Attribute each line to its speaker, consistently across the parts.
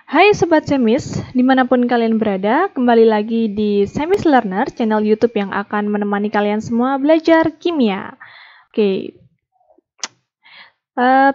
Speaker 1: Hai Sobat Semis, dimanapun kalian berada, kembali lagi di Semis Learner, channel YouTube yang akan menemani kalian semua belajar kimia. Oke,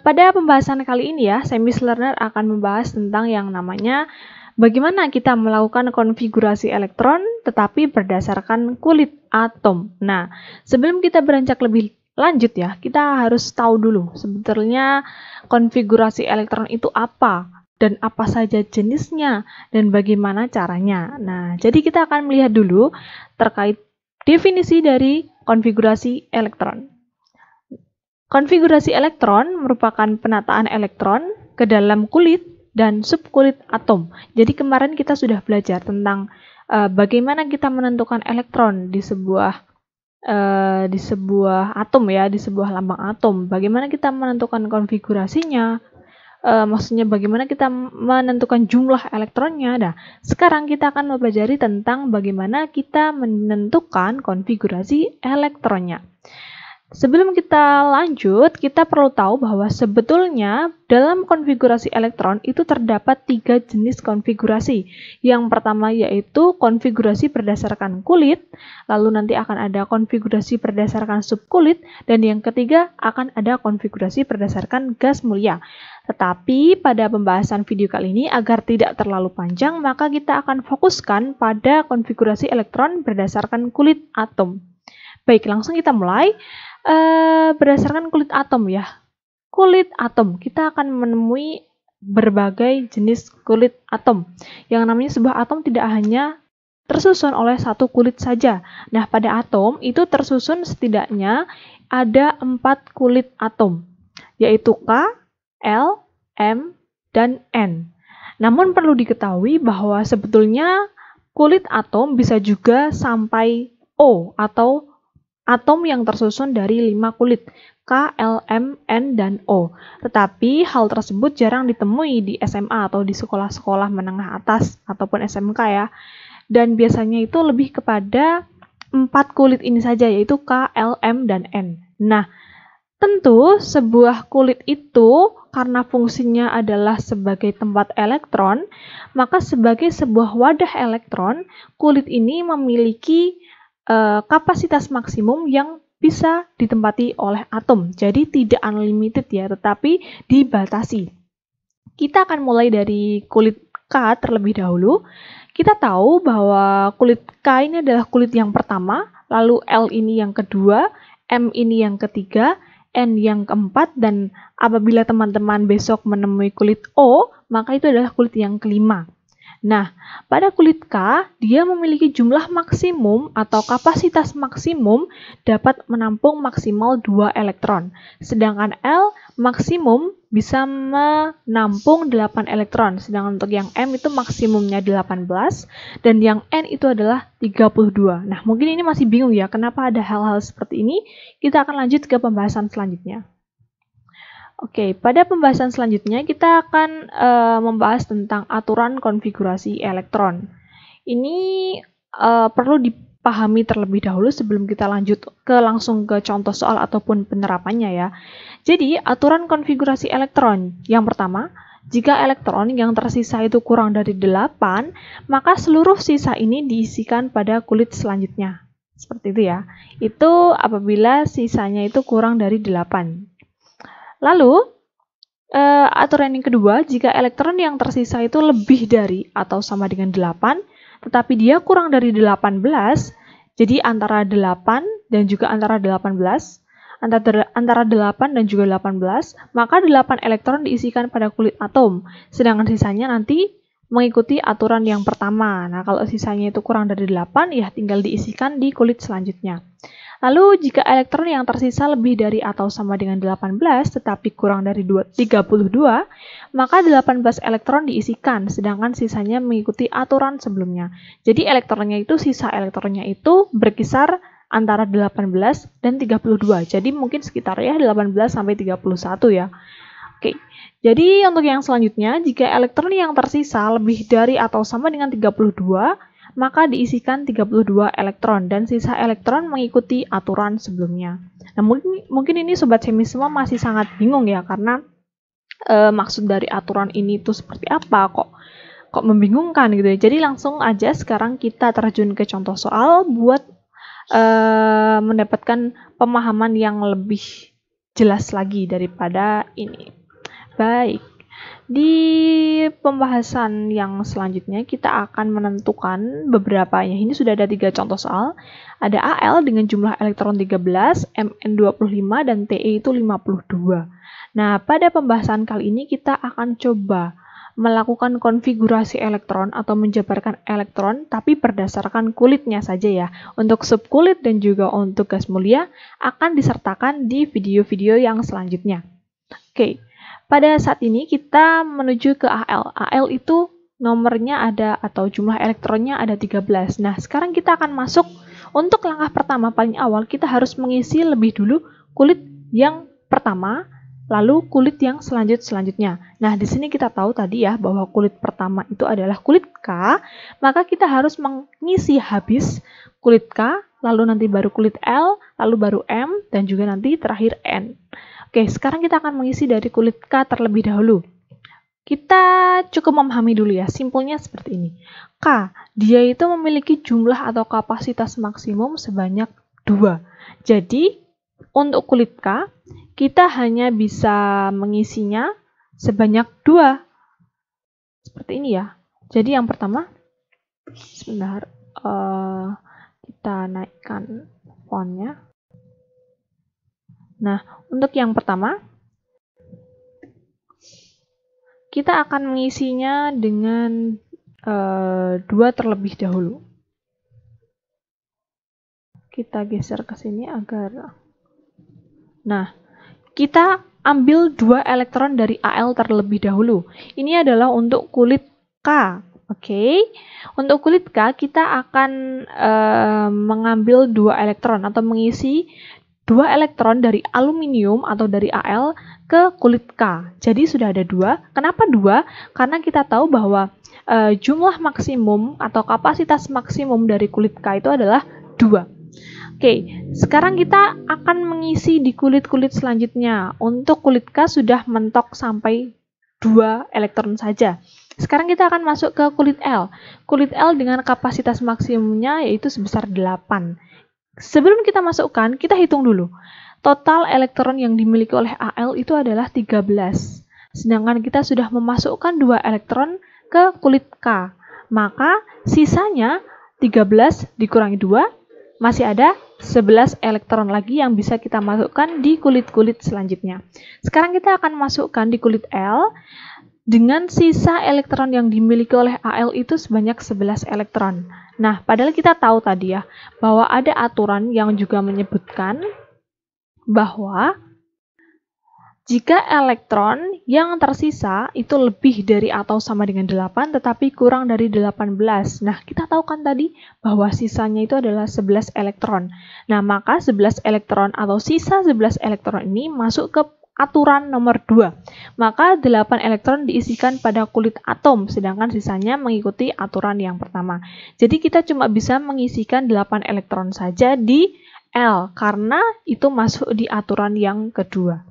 Speaker 1: pada pembahasan kali ini ya, Semis Learner akan membahas tentang yang namanya bagaimana kita melakukan konfigurasi elektron tetapi berdasarkan kulit atom. Nah, sebelum kita beranjak lebih lanjut ya, kita harus tahu dulu sebetulnya konfigurasi elektron itu apa dan apa saja jenisnya dan bagaimana caranya. Nah, jadi kita akan melihat dulu terkait definisi dari konfigurasi elektron. Konfigurasi elektron merupakan penataan elektron ke dalam kulit dan subkulit atom. Jadi kemarin kita sudah belajar tentang bagaimana kita menentukan elektron di sebuah atom ya, di sebuah lambang atom. Bagaimana kita menentukan konfigurasinya? Maksudnya bagaimana kita menentukan jumlah elektronnya. Nah, sekarang kita akan mempelajari tentang bagaimana kita menentukan konfigurasi elektronnya. Sebelum kita lanjut, kita perlu tahu bahwa sebetulnya dalam konfigurasi elektron itu terdapat 3 jenis konfigurasi. Yang pertama yaitu konfigurasi berdasarkan kulit, lalu nanti akan ada konfigurasi berdasarkan subkulit, dan yang ketiga akan ada konfigurasi berdasarkan gas mulia. Tetapi pada pembahasan video kali ini agar tidak terlalu panjang, maka kita akan fokuskan pada konfigurasi elektron berdasarkan kulit atom. Baik, langsung kita mulai. Berdasarkan kulit atom ya. Kulit atom, kita akan menemui berbagai jenis kulit atom. Yang namanya sebuah atom tidak hanya tersusun oleh satu kulit saja. Nah, pada atom itu tersusun setidaknya ada 4 kulit atom, yaitu K, L, M, dan N. Namun perlu diketahui bahwa sebetulnya kulit atom bisa juga sampai O atau atom yang tersusun dari 5 kulit, K, L, M, N, dan O. Tetapi hal tersebut jarang ditemui di SMA atau di sekolah-sekolah menengah atas ataupun SMK ya. Dan biasanya itu lebih kepada 4 kulit ini saja, yaitu K, L, M, dan N. Nah, tentu sebuah kulit itu karena fungsinya adalah sebagai tempat elektron, maka sebagai sebuah wadah elektron, kulit ini memiliki kapasitas maksimum yang bisa ditempati oleh atom. Jadi tidak unlimited ya, tetapi dibatasi. Kita akan mulai dari kulit K terlebih dahulu. Kita tahu bahwa kulit K ini adalah kulit yang pertama, lalu L ini yang kedua, M ini yang ketiga, N yang keempat, dan apabila teman-teman besok menemui kulit O, maka itu adalah kulit yang kelima. Nah, pada kulit K, dia memiliki jumlah maksimum atau kapasitas maksimum dapat menampung maksimal 2 elektron. Sedangkan L maksimum bisa menampung 8 elektron. Sedangkan untuk yang M itu maksimumnya 18 dan yang N itu adalah 32. Nah, mungkin ini masih bingung ya, kenapa ada hal-hal seperti ini? Kita akan lanjut ke pembahasan selanjutnya. Oke, pada pembahasan selanjutnya kita akan membahas tentang aturan konfigurasi elektron. Ini perlu dipahami terlebih dahulu sebelum kita lanjut langsung ke contoh soal ataupun penerapannya ya. Jadi, aturan konfigurasi elektron. Yang pertama, jika elektron yang tersisa itu kurang dari 8, maka seluruh sisa ini diisikan pada kulit selanjutnya. Seperti itu ya. Itu apabila sisanya itu kurang dari 8. Lalu, aturan yang kedua, jika elektron yang tersisa itu lebih dari atau sama dengan 8, tetapi dia kurang dari 18, jadi antara 8 dan juga antara 18, antara 8 dan juga 18, maka 8 elektron diisikan pada kulit atom, sedangkan sisanya nanti mengikuti aturan yang pertama. Nah, kalau sisanya itu kurang dari 8, ya tinggal diisikan di kulit selanjutnya. Lalu, jika elektron yang tersisa lebih dari atau sama dengan 18, tetapi kurang dari 32, maka 18 elektron diisikan, sedangkan sisanya mengikuti aturan sebelumnya. Jadi, sisa elektronnya itu berkisar antara 18 dan 32. Jadi, mungkin sekitar ya 18 sampai 31 ya. Oke, jadi untuk yang selanjutnya, jika elektron yang tersisa lebih dari atau sama dengan 32, maka diisikan 32 elektron dan sisa elektron mengikuti aturan sebelumnya. Nah, mungkin ini Sobat Semis semua masih sangat bingung ya, karena maksud dari aturan ini tuh seperti apa, kok membingungkan gitu ya. Jadi langsung aja sekarang kita terjun ke contoh soal buat mendapatkan pemahaman yang lebih jelas lagi daripada ini. Baik, di pembahasan yang selanjutnya kita akan menentukan beberapa ya. Ini sudah ada 3 contoh soal. Ada AL dengan jumlah elektron 13, Mn 25, dan Te itu 52. Nah, pada pembahasan kali ini kita akan coba melakukan konfigurasi elektron atau menjabarkan elektron, tapi berdasarkan kulitnya saja ya. Untuk subkulit dan juga untuk gas mulia akan disertakan di video-video yang selanjutnya. Oke, pada saat ini kita menuju ke AL. AL itu nomornya ada atau jumlah elektronnya ada 13. Nah, sekarang kita akan masuk untuk langkah pertama paling awal kita harus mengisi lebih dulu kulit yang pertama, lalu kulit yang selanjutnya. Nah, di sini kita tahu tadi ya bahwa kulit pertama itu adalah kulit K, maka kita harus mengisi habis kulit K, lalu nanti baru kulit L, lalu baru M, dan juga nanti terakhir N. Oke, sekarang kita akan mengisi dari kulit K terlebih dahulu. Kita cukup memahami dulu ya, simpelnya seperti ini. K, dia itu memiliki jumlah atau kapasitas maksimum sebanyak 2. Jadi, untuk kulit K, kita hanya bisa mengisinya sebanyak 2. Seperti ini ya. Jadi yang pertama, sebentar, kita naikkan fontnya. Nah, untuk yang pertama, kita akan mengisinya dengan 2 terlebih dahulu. Kita geser ke sini agar... Nah, kita ambil 2 elektron dari AL terlebih dahulu. Ini adalah untuk kulit K. Oke. Untuk kulit K, kita akan mengambil 2 elektron atau mengisi 2 elektron dari aluminium atau dari AL ke kulit K. Jadi sudah ada 2. Kenapa 2? Karena kita tahu bahwa jumlah maksimum atau kapasitas maksimum dari kulit K itu adalah 2. Oke, sekarang kita akan mengisi di kulit-kulit selanjutnya. Untuk kulit K sudah mentok sampai 2 elektron saja. Sekarang kita akan masuk ke kulit L. Kulit L dengan kapasitas maksimumnya yaitu sebesar 8. Sebelum kita masukkan, kita hitung dulu. Total elektron yang dimiliki oleh AL itu adalah 13. Sedangkan kita sudah memasukkan 2 elektron ke kulit K. Maka sisanya 13 dikurangi 2, masih ada 11 elektron lagi yang bisa kita masukkan di kulit-kulit selanjutnya. Sekarang kita akan masukkan di kulit L dengan sisa elektron yang dimiliki oleh AL itu sebanyak 11 elektron. Nah, padahal kita tahu tadi ya, bahwa ada aturan yang juga menyebutkan bahwa jika elektron yang tersisa itu lebih dari atau sama dengan 8, tetapi kurang dari 18. Nah, kita tahu kan tadi bahwa sisanya itu adalah 11 elektron. Nah, maka 11 elektron atau sisa 11 elektron ini masuk ke aturan nomor 2. Maka 8 elektron diisikan pada kulit atom, sedangkan sisanya mengikuti aturan yang pertama. Jadi kita cuma bisa mengisikan 8 elektron saja di L, karena itu masuk di aturan yang kedua.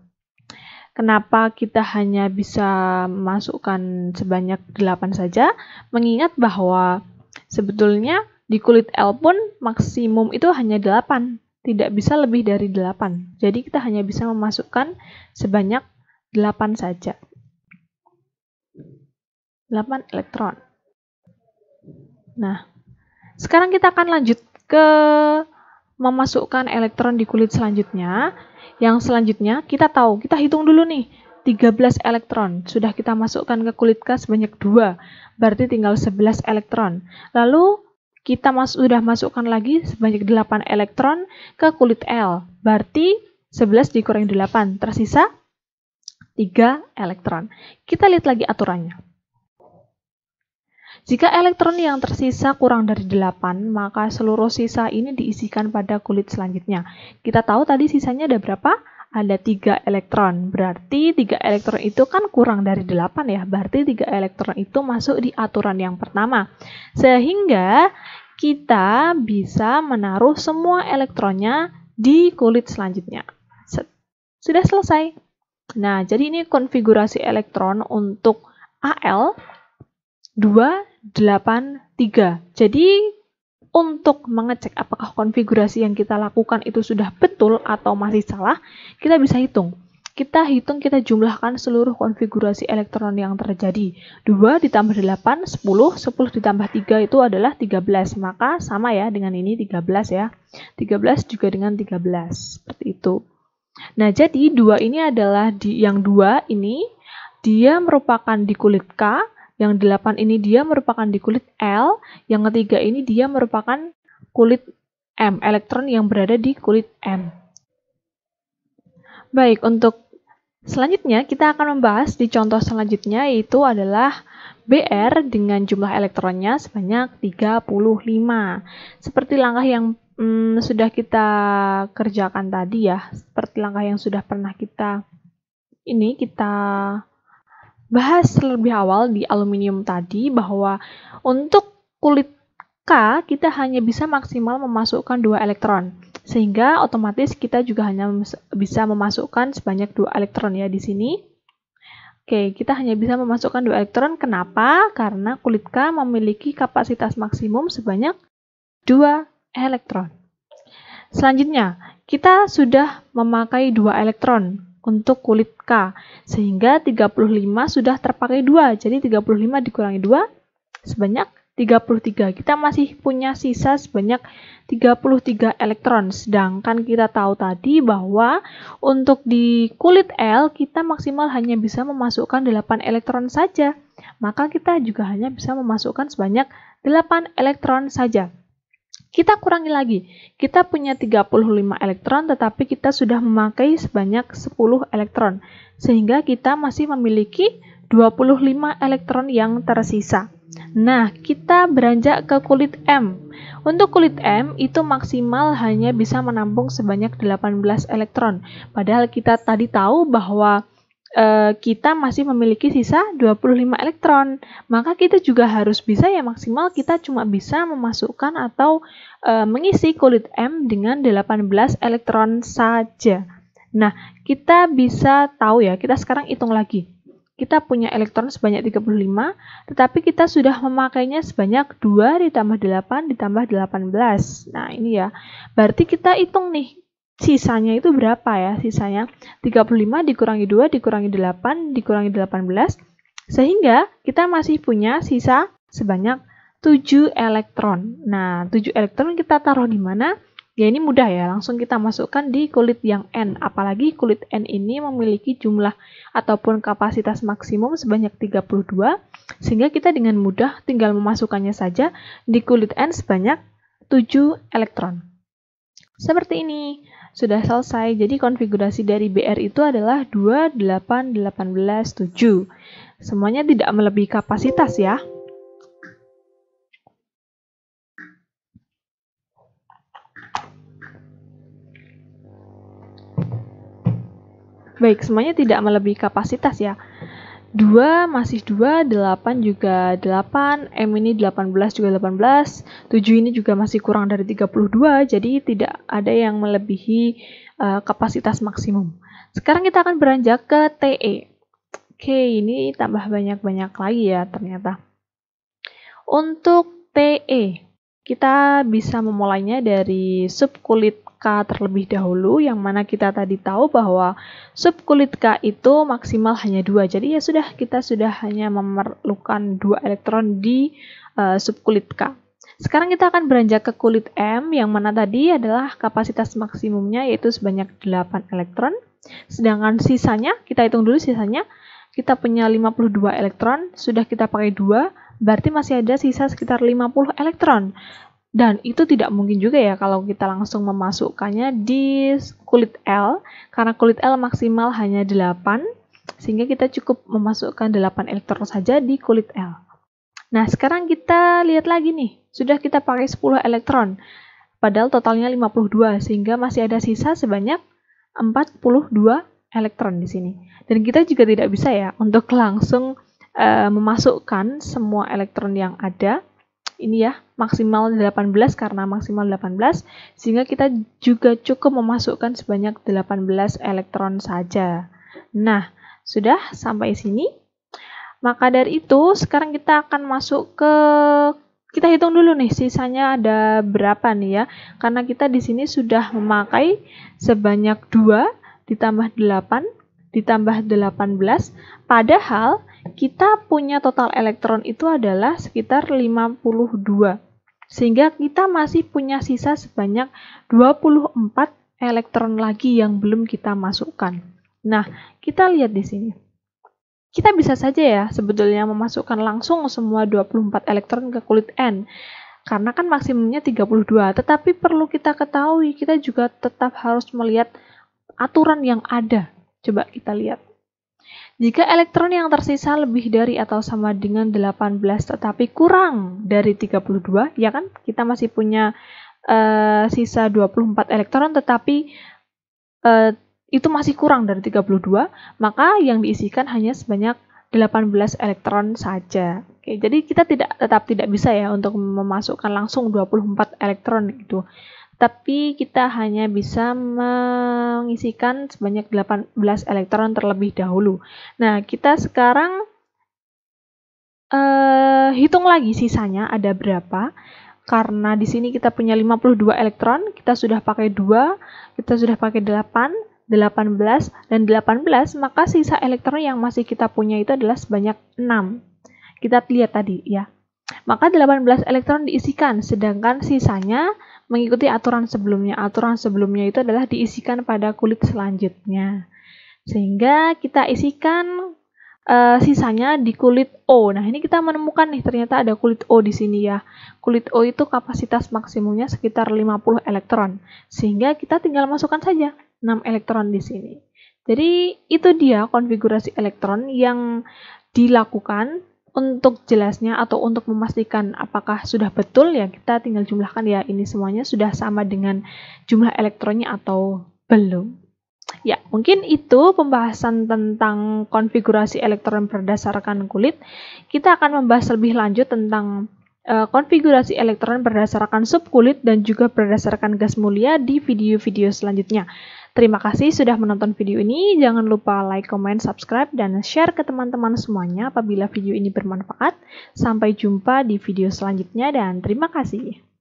Speaker 1: Kenapa kita hanya bisa masukkan sebanyak 8 saja? Mengingat bahwa sebetulnya di kulit L pun maksimum itu hanya 8. Tidak bisa lebih dari 8. Jadi kita hanya bisa memasukkan sebanyak 8 saja. 8 elektron. Nah, sekarang kita akan lanjut ke memasukkan elektron di kulit selanjutnya. Yang selanjutnya kita tahu, kita hitung dulu nih, 13 elektron. Sudah kita masukkan ke kulit K sebanyak 2, berarti tinggal 11 elektron. Lalu kita sudah masukkan lagi sebanyak 8 elektron ke kulit L, berarti 11 dikurangi 8, tersisa 3 elektron. Kita lihat lagi aturannya. Jika elektron yang tersisa kurang dari 8, maka seluruh sisa ini diisikan pada kulit selanjutnya. Kita tahu tadi sisanya ada berapa? Ada 3 elektron. Berarti 3 elektron itu kan kurang dari 8 ya. Berarti 3 elektron itu masuk di aturan yang pertama. Sehingga kita bisa menaruh semua elektronnya di kulit selanjutnya. Sudah selesai. Nah, jadi ini konfigurasi elektron untuk Al 283. Jadi untuk mengecek apakah konfigurasi yang kita lakukan itu sudah betul atau masih salah, kita bisa hitung. Kita jumlahkan seluruh konfigurasi elektron yang terjadi. 2 ditambah 8, 10, 10 ditambah 3 itu adalah 13. Maka sama ya dengan ini 13 ya. 13 juga dengan 13. Seperti itu. Nah, jadi 2 ini adalah yang 2 ini dia merupakan di kulit K, yang 8 ini dia merupakan di kulit L, yang ketiga ini dia merupakan kulit M, elektron yang berada di kulit M. Baik, untuk selanjutnya kita akan membahas di contoh selanjutnya, yaitu adalah Br dengan jumlah elektronnya sebanyak 35. Seperti langkah yang sudah kita kerjakan tadi ya, seperti langkah yang sudah pernah kita bahas lebih awal di aluminium tadi, bahwa untuk kulit K kita hanya bisa maksimal memasukkan 2 elektron, sehingga otomatis kita juga hanya bisa memasukkan sebanyak 2 elektron ya di sini. Oke, kita hanya bisa memasukkan 2 elektron. Kenapa? Karena kulit K memiliki kapasitas maksimum sebanyak 2 elektron. Selanjutnya, kita sudah memakai 2 elektron untuk kulit K, sehingga 35 sudah terpakai 2. Jadi 35 dikurangi 2 sebanyak 33. Kita masih punya sisa sebanyak 33 elektron. Sedangkan kita tahu tadi bahwa untuk di kulit L kita maksimal hanya bisa memasukkan 8 elektron saja. Maka kita juga hanya bisa memasukkan sebanyak 8 elektron saja. Kita kurangi lagi, kita punya 35 elektron tetapi kita sudah memakai sebanyak 10 elektron, sehingga kita masih memiliki 25 elektron yang tersisa. Nah, kita beranjak ke kulit M. Untuk kulit M itu maksimal hanya bisa menampung sebanyak 18 elektron, padahal kita tadi tahu bahwa kita masih memiliki sisa 25 elektron. Maka kita juga harus bisa ya maksimal kita cuma bisa memasukkan atau mengisi kulit M dengan 18 elektron saja. Nah, kita bisa tahu ya, kita sekarang hitung lagi. Kita punya elektron sebanyak 35, tetapi kita sudah memakainya sebanyak 2 ditambah 8 ditambah 18. Nah, ini ya. Berarti kita hitung nih, sisanya itu berapa ya? Sisanya 35 dikurangi 2 dikurangi 8 dikurangi 18, sehingga kita masih punya sisa sebanyak 7 elektron. Nah, 7 elektron kita taruh di mana? Ya ini mudah ya, langsung kita masukkan di kulit yang N. Apalagi kulit N ini memiliki jumlah ataupun kapasitas maksimum sebanyak 32, sehingga kita dengan mudah tinggal memasukkannya saja di kulit N sebanyak 7 elektron. Seperti ini. Sudah selesai. Jadi konfigurasi dari BR itu adalah 2, 8, 18, 7. Semuanya tidak melebihi kapasitas ya. Baik, semuanya tidak melebihi kapasitas ya. 2 masih 2, 8 juga 8, M ini 18 juga 18, 7 ini juga masih kurang dari 32, jadi tidak ada yang melebihi kapasitas maksimum. Sekarang kita akan beranjak ke TE. Oke, ini tambah banyak-banyak lagi ya ternyata. Untuk TE, kita bisa memulainya dari subkulit K terlebih dahulu, yang mana kita tadi tahu bahwa subkulit K itu maksimal hanya 2. Jadi ya sudah, kita sudah hanya memerlukan 2 elektron di subkulit K. Sekarang kita akan beranjak ke kulit M, yang mana tadi adalah kapasitas maksimumnya yaitu sebanyak 8 elektron. Sedangkan sisanya, kita hitung dulu sisanya, kita punya 52 elektron, sudah kita pakai 2, berarti masih ada sisa sekitar 50 elektron. Dan itu tidak mungkin juga ya kalau kita langsung memasukkannya di kulit L, karena kulit L maksimal hanya 8, sehingga kita cukup memasukkan 8 elektron saja di kulit L. Nah, sekarang kita lihat lagi nih, sudah kita pakai 10 elektron, padahal totalnya 52, sehingga masih ada sisa sebanyak 42 elektron di sini. Dan kita juga tidak bisa ya untuk langsung memasukkan semua elektron yang ada. Ini ya, maksimal 18 karena maksimal 18, sehingga kita juga cukup memasukkan sebanyak 18 elektron saja. Nah, sudah sampai sini. Maka dari itu, sekarang kita akan masuk ke, kita hitung dulu nih sisanya ada berapa nih ya. Karena kita di sini sudah memakai sebanyak 2 ditambah 8 ditambah 18. Padahal kita punya total elektron itu adalah sekitar 52. Sehingga kita masih punya sisa sebanyak 24 elektron lagi yang belum kita masukkan. Nah, kita lihat di sini. Kita bisa saja ya sebetulnya memasukkan langsung semua 24 elektron ke kulit N. Karena kan maksimumnya 32, tetapi perlu kita ketahui, kita juga tetap harus melihat aturan yang ada. Coba kita lihat. Jika elektron yang tersisa lebih dari atau sama dengan 18 tetapi kurang dari 32, ya kan? Kita masih punya sisa 24 elektron tetapi itu masih kurang dari 32, maka yang diisikan hanya sebanyak 18 elektron saja. Oke, jadi kita tetap tidak bisa ya untuk memasukkan langsung 24 elektron gitu. Tapi kita hanya bisa mengisikan sebanyak 18 elektron terlebih dahulu. Nah, kita sekarang hitung lagi sisanya ada berapa. Karena di sini kita punya 52 elektron, kita sudah pakai 2, kita sudah pakai 8, 18, dan 18, maka sisa elektron yang masih kita punya itu adalah sebanyak 6. Kita lihat tadi ya. Maka 18 elektron diisikan, sedangkan sisanya mengikuti aturan sebelumnya. Aturan sebelumnya itu adalah diisikan pada kulit selanjutnya. Sehingga kita isikan sisanya di kulit O. Nah, ini kita menemukan nih, ternyata ada kulit O di sini ya. Kulit O itu kapasitas maksimumnya sekitar 50 elektron. Sehingga kita tinggal masukkan saja 6 elektron di sini. Jadi, itu dia konfigurasi elektron yang dilakukan. Untuk jelasnya atau untuk memastikan apakah sudah betul ya, kita tinggal jumlahkan ya, ini semuanya sudah sama dengan jumlah elektronnya atau belum. Ya, mungkin itu pembahasan tentang konfigurasi elektron berdasarkan kulit. Kita akan membahas lebih lanjut tentang konfigurasi elektron berdasarkan subkulit dan juga berdasarkan gas mulia di video-video selanjutnya. Terima kasih sudah menonton video ini. Jangan lupa like, comment, subscribe, dan share ke teman-teman semuanya apabila video ini bermanfaat. Sampai jumpa di video selanjutnya dan terima kasih.